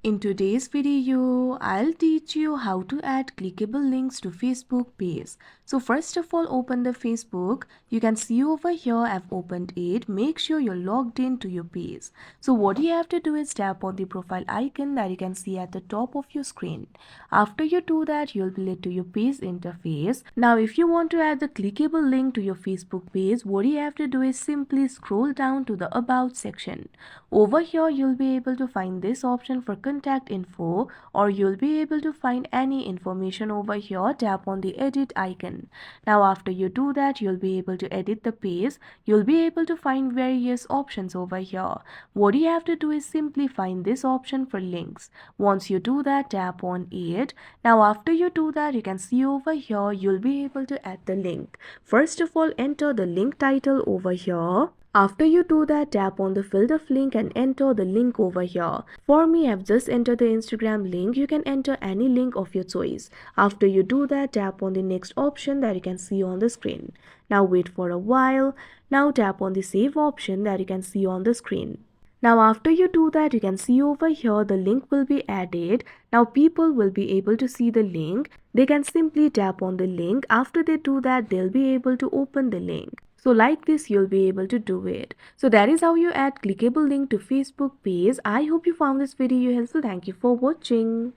In today's video, I'll teach you how to add clickable links to Facebook page. So first of all, open the Facebook. You can see over here I've opened it. Make sure you're logged into your page. So what you have to do is tap on the profile icon that you can see at the top of your screen. After you do that, you'll be led to your page interface. Now if you want to add the clickable link to your Facebook page, what you have to do is simply scroll down to the About section. Over here, you'll be able to find this option for contact info, or you'll be able to find any information over here. Tap on the edit icon. Now after you do that, you'll be able to edit the page. You'll be able to find various options over here. What you have to do is simply find this option for links. Once you do that, tap on it. Now after you do that, you can see over here, you'll be able to add the link. First of all, enter the link title over here. After you do that, tap on the field of link and enter the link over here. For me, I've just entered the Instagram link. You can enter any link of your choice. After you do that, tap on the next option that you can see on the screen. Now wait for a while. Now tap on the save option that you can see on the screen. Now after you do that, you can see over here the link will be added. Now people will be able to see the link. They can simply tap on the link. After they do that, they'll be able to open the link. So like this, you'll be able to do it. So that is how you add clickable link to Facebook page. I hope you found this video helpful. Thank you for watching.